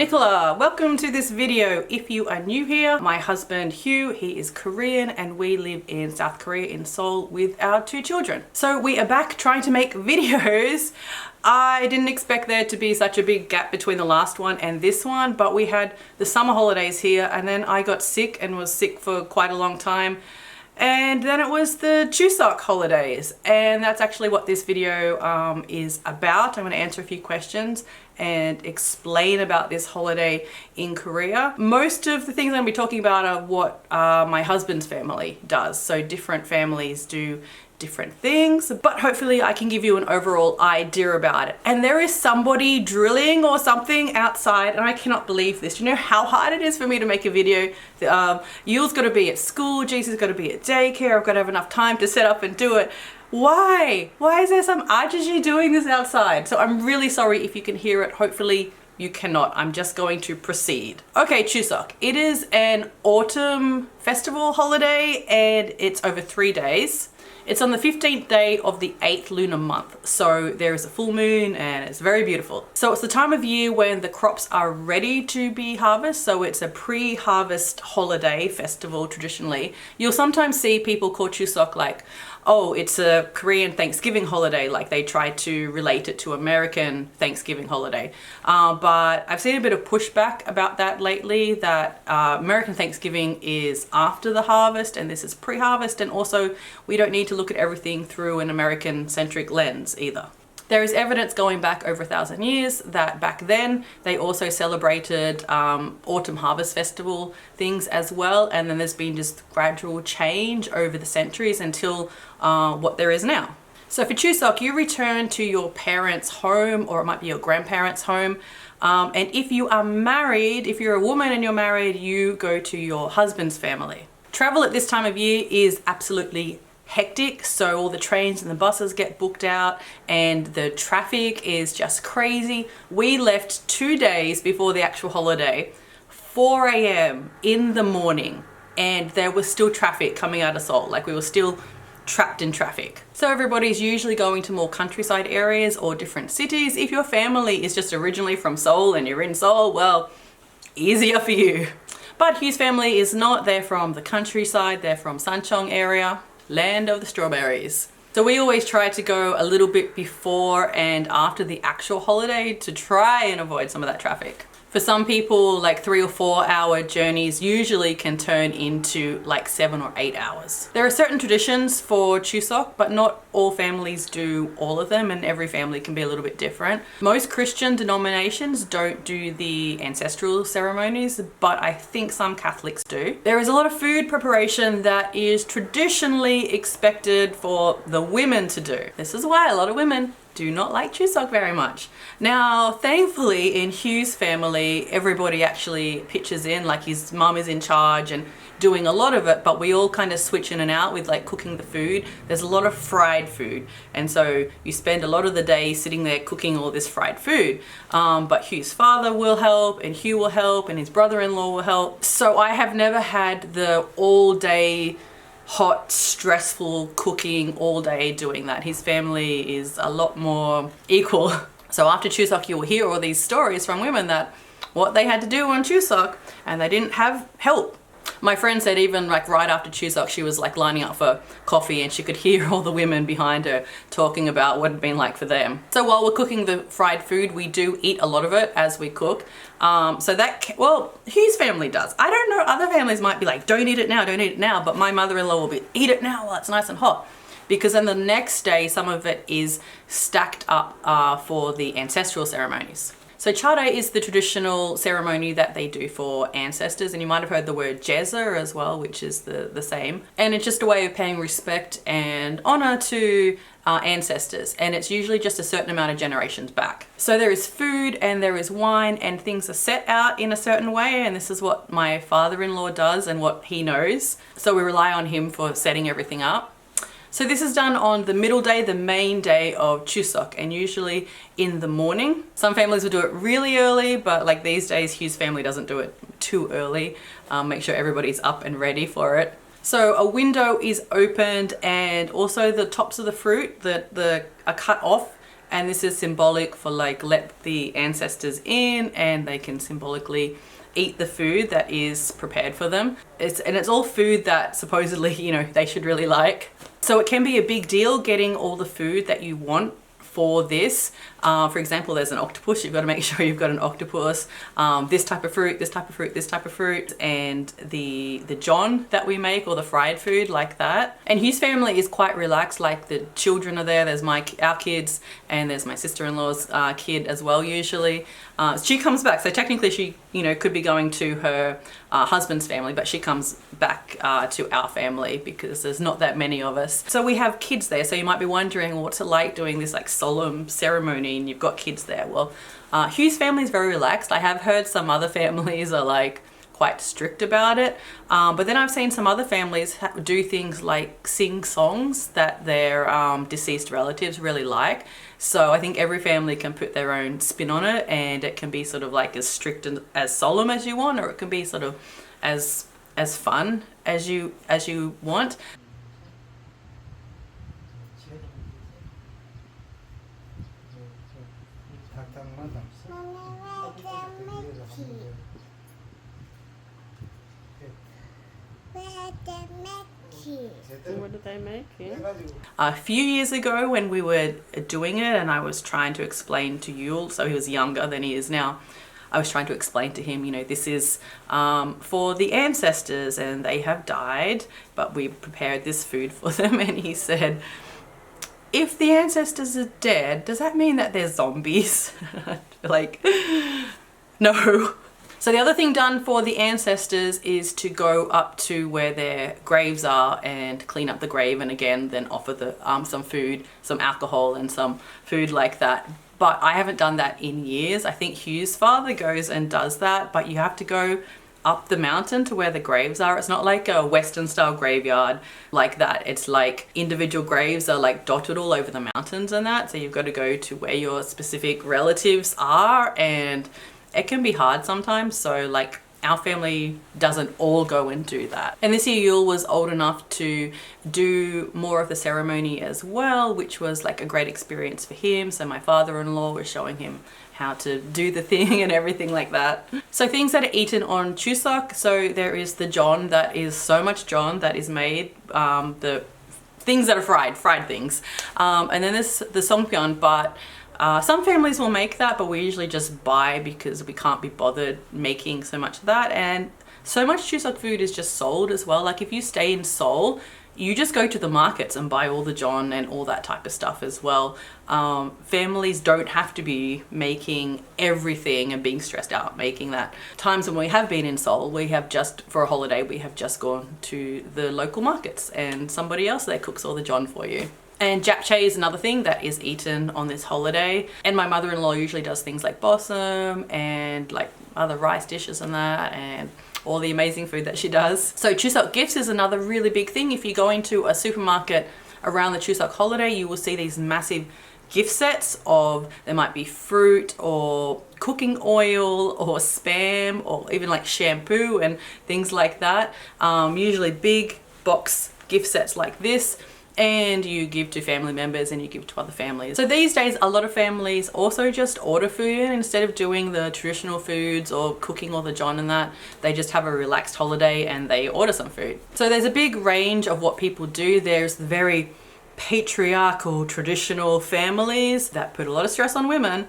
Nicola, welcome to this video. If you are new here, my husband Hugh, he is Korean and we live in South Korea in Seoul with our 2 children. So we are back trying to make videos. I didn't expect there to be such a big gap between the last one and this one, but we had the summer holidays here and then I got sick and was sick for quite a long time. And then it was the Chuseok holidays, and that's actually what this video is about. I'm going to answer a few questions and explain about this holiday in Korea. Most of the things I'm going to be talking about are what my husband's family does. So different families do different things, but hopefully I can give you an overall idea about it. And there is somebody drilling or something outside and I cannot believe this. Do you know how hard it is for me to make a video? Yule's got to be at school, Jesa's got to be at daycare, I've got to have enough time to set up and do it. Why is there some Ajaji doing this outside? So I'm really sorry if you can hear it. Hopefully you cannot. I'm just going to proceed. Okay, Chuseok. It is an autumn festival holiday and it's over 3 days. It's on the 15th day of the 8th lunar month, so there is a full moon and it's very beautiful. So it's the time of year when the crops are ready to be harvested, so it's a pre-harvest holiday festival traditionally. You'll sometimes see people call Chuseok like, oh, it's a Korean Thanksgiving holiday, like they try to relate it to American Thanksgiving holiday. But I've seen a bit of pushback about that lately, that American Thanksgiving is after the harvest and this is pre-harvest, and also we don't need to look at everything through an American-centric lens either. There is evidence going back over 1,000 years that back then they also celebrated autumn harvest festival things as well, and then there's been just gradual change over the centuries until what there is now. So for Chuseok, you return to your parents' home, or it might be your grandparents' home, and if you are married, if you're a woman and you're married, you go to your husband's family. Travel at this time of year is absolutely hectic, so all the trains and the buses get booked out and the traffic is just crazy. We left 2 days before the actual holiday, 4 a.m. in the morning, and there was still traffic coming out of Seoul, like we were still trapped in traffic. So everybody's usually going to more countryside areas or different cities. If your family is just originally from Seoul and you're in Seoul, well, easier for you. But Hugh's family is not. They're from the countryside, they're from Sancheong area, land of the strawberries. So we always try to go a little bit before and after the actual holiday to try and avoid some of that traffic. For some people, like 3 or 4 hour journeys usually can turn into like 7 or 8 hours. There are certain traditions for Chuseok, but not all families do all of them, and every family can be a little bit different. Most Christian denominations don't do the ancestral ceremonies, but I think some Catholics do. There is a lot of food preparation that is traditionally expected for the women to do. This is why a lot of women do not like Chuseok very much. Now, thankfully in Hugh's family, everybody actually pitches in, like his mum is in charge and doing a lot of it, but we all kind of switch in and out with like cooking the food. There's a lot of fried food, and so you spend a lot of the day sitting there cooking all this fried food. But Hugh's father will help, and Hugh will help, and his brother-in-law will help. So I have never had the all-day hot, stressful cooking all day doing that. His family is a lot more equal. So after Chuseok, you will hear all these stories from women that what they had to do on Chuseok and they didn't have help. My friend said even like right after Chuseok, she was like lining up for coffee and she could hear all the women behind her talking about what it had been like for them. So while we're cooking the fried food, we do eat a lot of it as we cook. Well, Hugh's family does. I don't know, other families might be like, don't eat it now, don't eat it now. But my mother-in-law will be, eat it now while it's nice and hot. Because then the next day, some of it is stacked up for the ancestral ceremonies. So Chade is the traditional ceremony that they do for ancestors, and you might have heard the word Jesa as well, which is the same. And it's just a way of paying respect and honor to ancestors, and it's usually just a certain amount of generations back. So there is food and there is wine, and things are set out in a certain way, and this is what my father-in-law does and what he knows. So we rely on him for setting everything up. So this is done on the middle day, the main day of Chuseok, and usually in the morning. Some families will do it really early, but like these days, Hugh's family doesn't do it too early. Make sure everybody's up and ready for it. So a window is opened, and also the tops of the fruit that are cut off And this is symbolic for like let the ancestors in and they can symbolically eat the food that is prepared for them. It's all food that supposedly, you know, they should really like. So it can be a big deal getting all the food that you want for this. For example, there's an octopus. You've got to make sure you've got an octopus, this type of fruit, this type of fruit, this type of fruit, and the john that we make, or the fried food like that. And Hugh's family is quite relaxed. Like the children are there. There's our kids, and there's my sister-in-law's kid as well usually. She comes back, so technically she, you know, could be going to her husband's family, but she comes back to our family because there's not that many of us. So we have kids there. So you might be wondering, well, what's it like doing this like solemn ceremony and you've got kids there? Well, Hugh's family is very relaxed. I have heard some other families are like quite strict about it, but then I've seen some other families do things like sing songs that their deceased relatives really like. So I think every family can put their own spin on it, and it can be sort of like as strict and as solemn as you want, or it can be sort of as fun as you want. What did they make? Yeah. A few years ago when we were doing it and I was trying to explain to Yule, so he was younger than he is now, I was trying to explain to him, you know, this is for the ancestors and they have died, but we prepared this food for them. And he said, if the ancestors are dead, does that mean that they're zombies? Like, no. So the other thing done for the ancestors is to go up to where their graves are and clean up the grave, and again then offer the some food, some alcohol and some food like that. But I haven't done that in years. I think Hugh's father goes and does that, but you have to go up the mountain to where the graves are. It's not like a Western style graveyard like that. It's like individual graves are like dotted all over the mountains and that. So you've got to go to where your specific relatives are, and it can be hard sometimes. So like our family doesn't all go and do that. And this year Yule was old enough to do more of the ceremony as well, which was like a great experience for him. So my father-in-law was showing him how to do the thing and everything like that. So things that are eaten on Chuseok. So there is the john, that is so much john that is made, the things that are fried things. And then there's the songpyeon, but some families will make that, but we usually just buy because we can't be bothered making so much of that. And so much Chuseok food is just sold as well. Like if you stay in Seoul, you just go to the markets and buy all the john and all that type of stuff as well. Families don't have to be making everything and being stressed out making that. Times when we have been in Seoul, we have just, for a holiday, we have just gone to the local markets and somebody else there cooks all the john for you. And japchae is another thing that is eaten on this holiday. And my mother-in-law usually does things like bossam and like other rice dishes and that, and all the amazing food that she does. So Chuseok gifts is another really big thing. If you go into a supermarket around the Chuseok holiday, you will see these massive gift sets of, there might be fruit or cooking oil or spam or even like shampoo and things like that. Usually big box gift sets like this. And you give to family members and you give to other families. So these days, a lot of families also just order food instead of doing the traditional foods or cooking all the john and that. They just have a relaxed holiday and they order some food. So there's a big range of what people do. There's the very patriarchal, traditional families that put a lot of stress on women.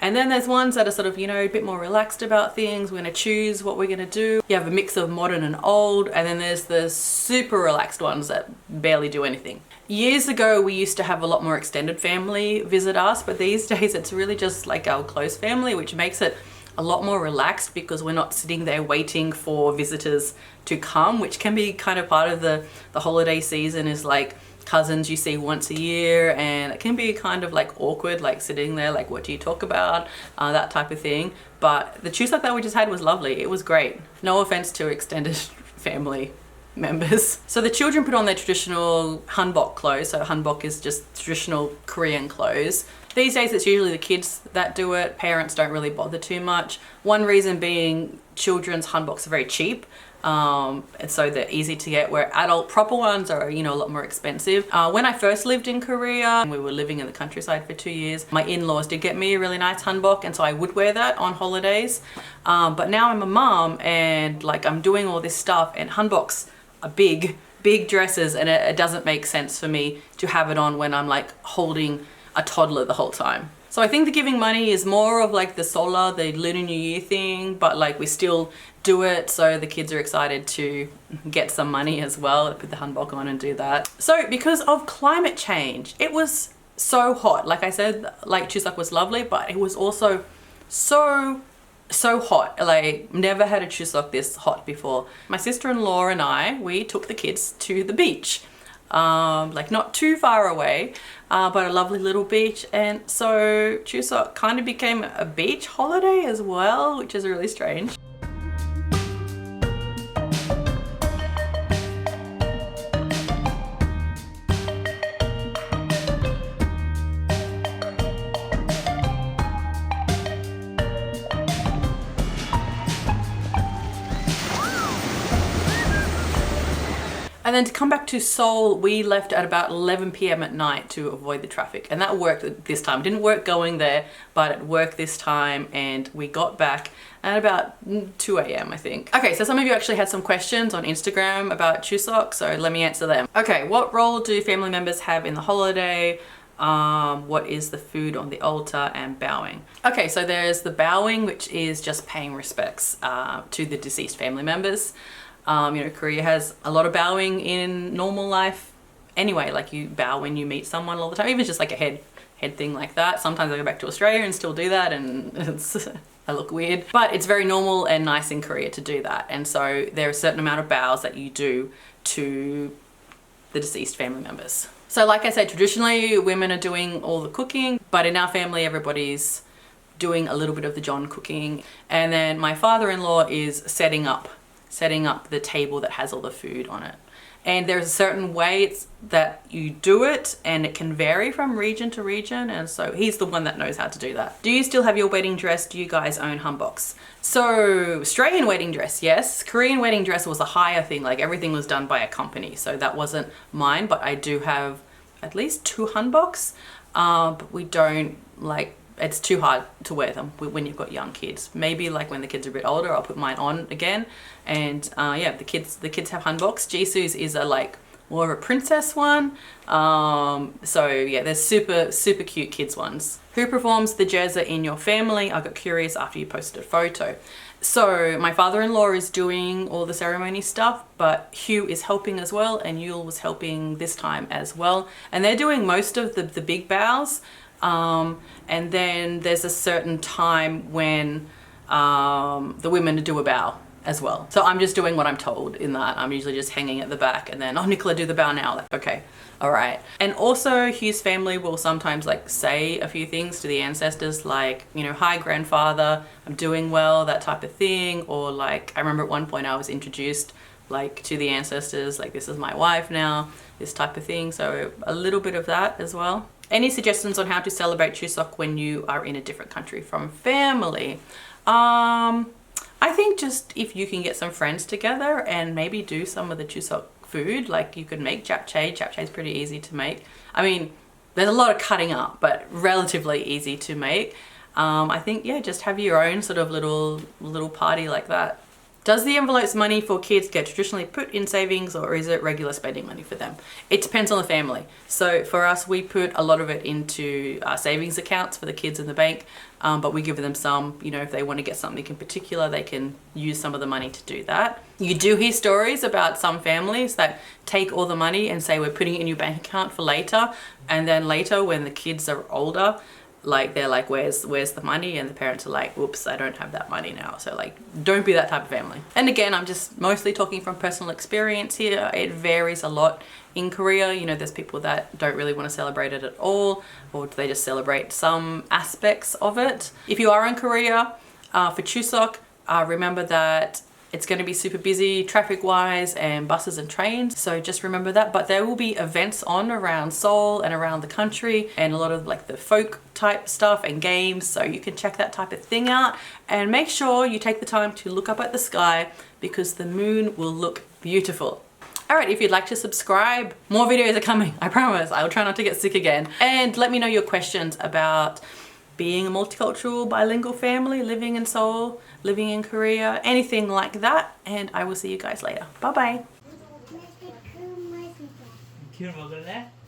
And then there's ones that are sort of, you know, a bit more relaxed about things. We're going to choose what we're going to do. You have a mix of modern and old. And then there's the super relaxed ones that barely do anything. Years ago, we used to have a lot more extended family visit us. But these days, it's really just like our close family, which makes it a lot more relaxed because we're not sitting there waiting for visitors to come, which can be kind of part of the holiday season, is like cousins you see once a year, and it can be kind of like awkward, like sitting there like what do you talk about, that type of thing. But the Chuseok that we just had was lovely. It was great. No offense to extended family members. So the children put on their traditional Hanbok clothes. So Hanbok is just traditional Korean clothes. These days it's usually the kids that do it. Parents don't really bother too much. One reason being children's hanboks are very cheap. And so they're easy to get, where adult proper ones are, you know, a lot more expensive. When I first lived in Korea, we were living in the countryside for 2 years, my in-laws did get me a really nice hanbok, and so I would wear that on holidays. But now I'm a mom and like I'm doing all this stuff, and hanboks are big dresses, and it doesn't make sense for me to have it on when I'm like holding a toddler the whole time. So I think the giving money is more of like the Solar, the Lunar New Year thing, but like we still do it so the kids are excited to get some money as well, put the hanbok on and do that. So because of climate change, it was so hot. Like I said, like Chuseok was lovely, but it was also so hot. Like never had a Chuseok this hot before. My sister-in-law and I, we took the kids to the beach. Like not too far away, but a lovely little beach. And so Chuseok kind of became a beach holiday as well, which is really strange. And then to come back to Seoul, we left at about 11 p.m. at night to avoid the traffic. And that worked this time. It didn't work going there, but it worked this time. And we got back at about 2 a.m. I think. Okay, so some of you actually had some questions on Instagram about Chuseok, so let me answer them. Okay, what role do family members have in the holiday? What is the food on the altar, and bowing? Okay, so there's the bowing, which is just paying respects to the deceased family members. You know, Korea has a lot of bowing in normal life anyway. Like you bow when you meet someone all the time, even just like a head thing like that. Sometimes I go back to Australia and still do that, and I look weird, but it's very normal and nice in Korea to do that. And so there are a certain amount of bows that you do to the deceased family members. So like I said, traditionally women are doing all the cooking, but in our family everybody's doing a little bit of the John cooking. And then my father-in-law is setting up the table that has all the food on it. And there's a certain way that you do it, and it can vary from region to region, and so he's the one that knows how to do that. Do you still have your wedding dress? Do you guys own hanboks? So Australian wedding dress, yes. Korean wedding dress was a higher thing, like everything was done by a company, so that wasn't mine, but I do have at least 2 hanboks, but we don't like, it's too hard to wear them when you've got young kids. Maybe like when the kids are a bit older, I'll put mine on again. And yeah, the kids have hanboks. Jisoo's is a like more of a princess one. So yeah, there's super cute kids ones. Who performs the Jesa in your family? I got curious after you posted a photo. So my father-in-law is doing all the ceremony stuff, but Hugh is helping as well, and Yule was helping this time as well. And they're doing most of the big bows. And then there's a certain time when the women do a bow as well. So I'm just doing what I'm told in that. I'm usually just hanging at the back, and then, oh, Nicola, do the bow now. Like, okay, all right. And also Hugh's family will sometimes like say a few things to the ancestors, like, you know, hi grandfather, I'm doing well, that type of thing. Or like, I remember at one point I was introduced like to the ancestors, like, this is my wife now, this type of thing. So a little bit of that as well. Any suggestions on how to celebrate Chuseok when you are in a different country from family? I think just if you can get some friends together and maybe do some of the Chuseok food, like you could make japchae. Japchae is pretty easy to make. I mean, there's a lot of cutting up, but relatively easy to make. I think, yeah, just have your own sort of little party like that. Does the envelope's money for kids get traditionally put in savings, or is it regular spending money for them? It depends on the family. So for us, we put a lot of it into our savings accounts for the kids in the bank, but we give them some, you know, if they want to get something in particular, they can use some of the money to do that. You do hear stories about some families that take all the money and say, we're putting it in your bank account for later. And then later when the kids are older, like they're like, where's the money? And the parents are like, whoops, I don't have that money now. So like, don't be that type of family. And again, I'm just mostly talking from personal experience here. It varies a lot in Korea. You know, there's people that don't really want to celebrate it at all, or they just celebrate some aspects of it. If you are in Korea for Chuseok, remember that It's going to be super busy traffic wise and buses and trains, so just remember that. But there will be events on around Seoul and around the country, and a lot of like the folk type stuff and games, so you can check that type of thing out. And make sure you take the time to look up at the sky, because the moon will look beautiful. Alright, if you'd like to subscribe, more videos are coming, I promise. I'll try not to get sick again. And let me know your questions about being a multicultural bilingual family, living in Seoul, living in Korea, anything like that. And I will see you guys later. Bye bye. 귤 먹을래?